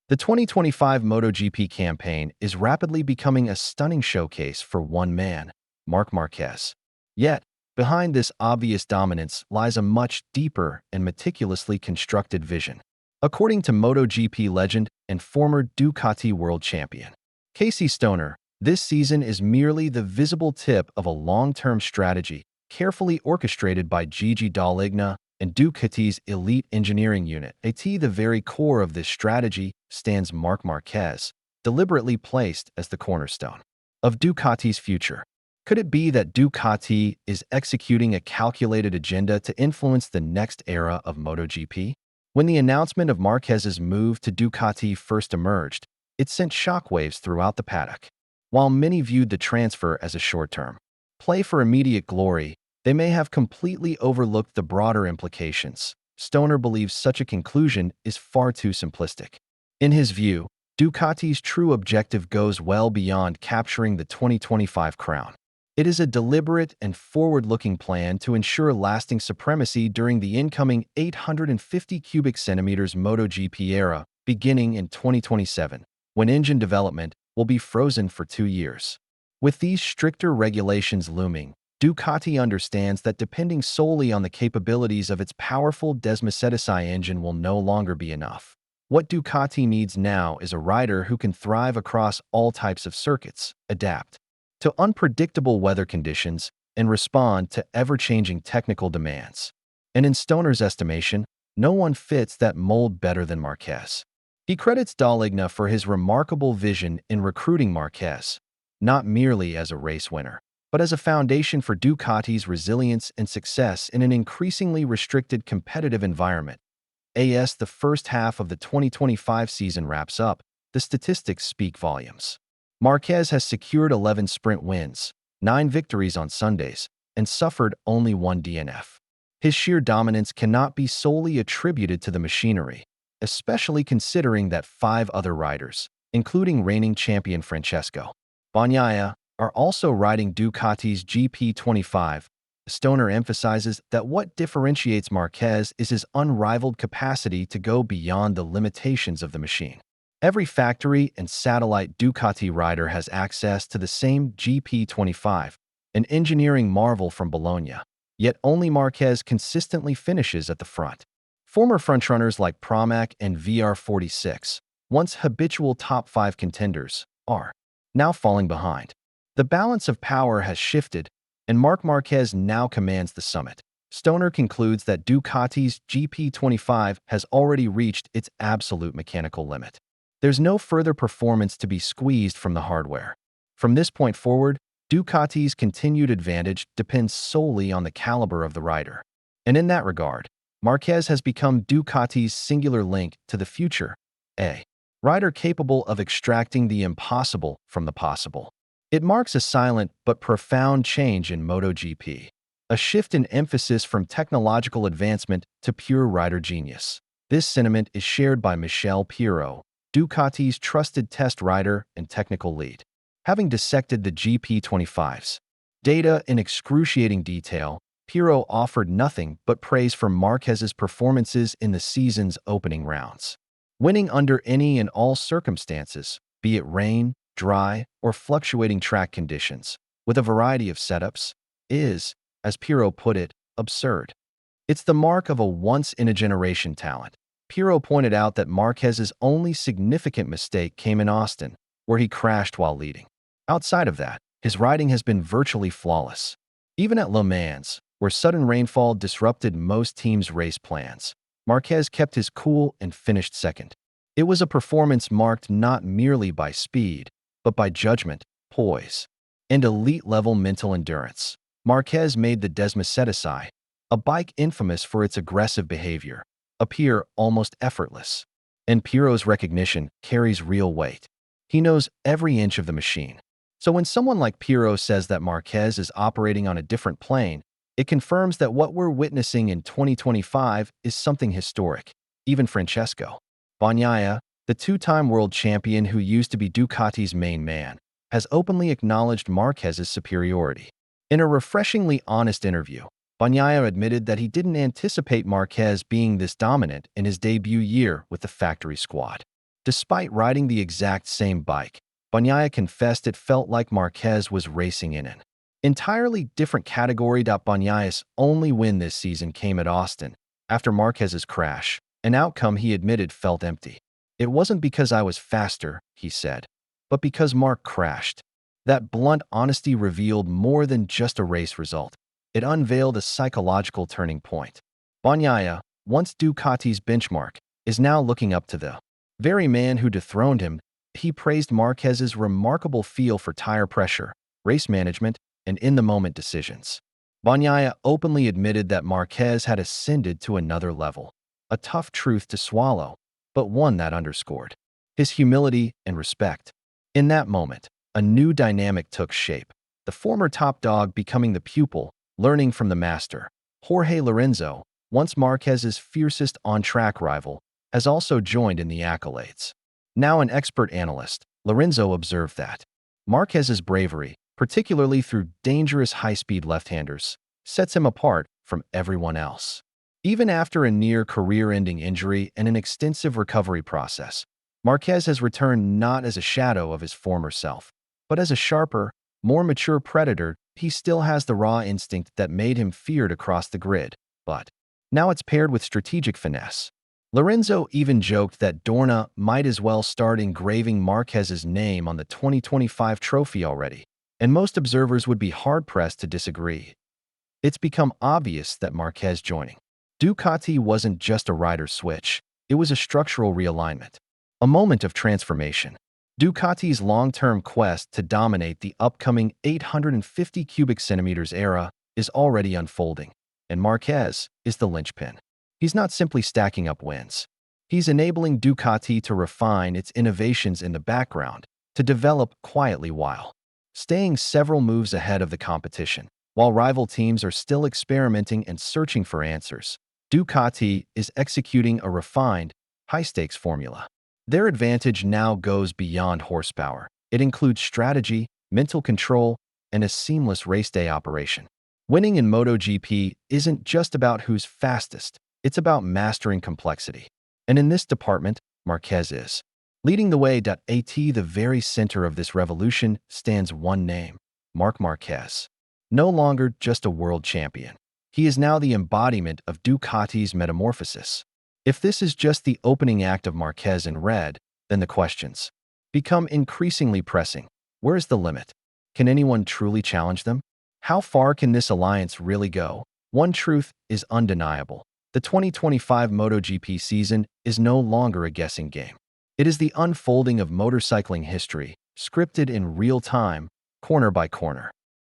The 2025 MotoGP campaign is rapidly becoming a stunning showcase for one man, Marc Marquez. Yet, behind this obvious dominance lies a much deeper and meticulously constructed vision. According to MotoGP legend and former Ducati world champion Casey Stoner, this season is merely the visible tip of a long-term strategy carefully orchestrated by Gigi Dall'Igna and Ducati's elite engineering unit. At the very core of this strategy stands Marc Marquez, deliberately placed as the cornerstone of Ducati's future. Could it be that Ducati is executing a calculated agenda to influence the next era of MotoGP? When the announcement of Marquez's move to Ducati first emerged, it sent shockwaves throughout the paddock. While many viewed the transfer as a short-term play for immediate glory, they may have completely overlooked the broader implications. Stoner believes such a conclusion is far too simplistic. In his view, Ducati's true objective goes well beyond capturing the 2025 crown. It is a deliberate and forward-looking plan to ensure lasting supremacy during the incoming 850 cubic centimeters MotoGP era, beginning in 2027, when engine development will be frozen for 2 years. With these stricter regulations looming, Ducati understands that depending solely on the capabilities of its powerful Desmosedici engine will no longer be enough. What Ducati needs now is a rider who can thrive across all types of circuits, adapt to unpredictable weather conditions, and respond to ever-changing technical demands. And in Stoner's estimation, no one fits that mold better than Marquez. He credits Dall'Igna for his remarkable vision in recruiting Marquez, not merely as a race winner, but as a foundation for Ducati's resilience and success in an increasingly restricted competitive environment. As the first half of the 2025 season wraps up, the statistics speak volumes. Marquez has secured 11 sprint wins, 9 victories on Sundays, and suffered only 1 DNF. His sheer dominance cannot be solely attributed to the machinery, especially considering that 5 other riders, including reigning champion Franchesco, Banya, are also riding Ducati's GP25. Stoner emphasizes that what differentiates Marquez is his unrivaled capacity to go beyond the limitations of the machine. Every factory and satellite Ducati rider has access to the same GP25, an engineering marvel from Bologna, yet only Marquez consistently finishes at the front. Former frontrunners like Pramac and VR46, once habitual top 5 contenders, are now falling behind. The balance of power has shifted, and Marc Marquez now commands the summit. Stoner concludes that Ducati's GP25 has already reached its absolute mechanical limit. There's no further performance to be squeezed from the hardware. From this point forward, Ducati's continued advantage depends solely on the caliber of the rider. And in that regard, Marquez has become Ducati's singular link to the future, a rider capable of extracting the impossible from the possible. It marks a silent but profound change in MotoGP, a shift in emphasis from technological advancement to pure rider genius. This sentiment is shared by Michele Piro, Ducati's trusted test rider and technical lead. Having dissected the GP25's data in excruciating detail, Piro offered nothing but praise for Marquez's performances in the season's opening rounds. Winning under any and all circumstances, be it rain, dry, or fluctuating track conditions, with a variety of setups, is, as Piro put it, absurd. It's the mark of a once-in-a-generation talent. Piro pointed out that Marquez's only significant mistake came in Austin, where he crashed while leading. Outside of that, his riding has been virtually flawless. Even at Le Mans, where sudden rainfall disrupted most teams' race plans, Marquez kept his cool and finished second. It was a performance marked not merely by speed, but by judgment, poise, and elite-level mental endurance. Marquez made the Desmosedici, a bike infamous for its aggressive behavior, appear almost effortless. And Piro's recognition carries real weight. He knows every inch of the machine. So when someone like Piro says that Marquez is operating on a different plane, it confirms that what we're witnessing in 2025 is something historic. Even Franchesco, Banya, the 2-time world champion who used to be Ducati's main man, has openly acknowledged Marquez's superiority. In a refreshingly honest interview, Banya admitted that he didn't anticipate Marquez being this dominant in his debut year with the factory squad. Despite riding the exact same bike, Banya confessed it felt like Marquez was racing in an entirely different category. Banya's only win this season came at Austin, after Marquez's crash, an outcome he admitted felt empty. It wasn't because I was faster, he said, but because Marc crashed. That blunt honesty revealed more than just a race result. It unveiled a psychological turning point. Banya, once Ducati's benchmark, is now looking up to the very man who dethroned him. He praised Marquez's remarkable feel for tire pressure, race management, and in-the-moment decisions. Banya openly admitted that Marquez had ascended to another level, a tough truth to swallow, but one that underscored his humility and respect. In that moment, a new dynamic took shape, the former top dog becoming the pupil, learning from the master. Jorge Lorenzo, once Marquez's fiercest on-track rival, has also joined in the accolades. Now an expert analyst, Lorenzo observed that Marquez's bravery, particularly through dangerous high-speed left-handers, sets him apart from everyone else. Even after a near career-ending injury and an extensive recovery process, Marquez has returned not as a shadow of his former self, but as a sharper, more mature predator. He still has the raw instinct that made him feared across the grid, but now it's paired with strategic finesse. Lorenzo even joked that Dorna might as well start engraving Marquez's name on the 2025 trophy already, and most observers would be hard-pressed to disagree. It's become obvious that Marquez joining Ducati wasn't just a rider switch, it was a structural realignment, a moment of transformation. Ducati's long-term quest to dominate the upcoming 850 cubic centimeters era is already unfolding, and Marquez is the linchpin. He's not simply stacking up wins. He's enabling Ducati to refine its innovations in the background, to develop quietly while staying several moves ahead of the competition. While rival teams are still experimenting and searching for answers, Ducati is executing a refined, high-stakes formula. Their advantage now goes beyond horsepower. It includes strategy, mental control, and a seamless race day operation. Winning in MotoGP isn't just about who's fastest, it's about mastering complexity. And in this department, Marquez is leading the way. At the very center of this revolution stands one name, Marc Marquez. No longer just a world champion. He is now the embodiment of Ducati's metamorphosis. If this is just the opening act of Marquez in red, then the questions become increasingly pressing. Where is the limit? Can anyone truly challenge them? How far can this alliance really go? One truth is undeniable. The 2025 MotoGP season is no longer a guessing game. It is the unfolding of motorcycling history, scripted in real time, corner by corner.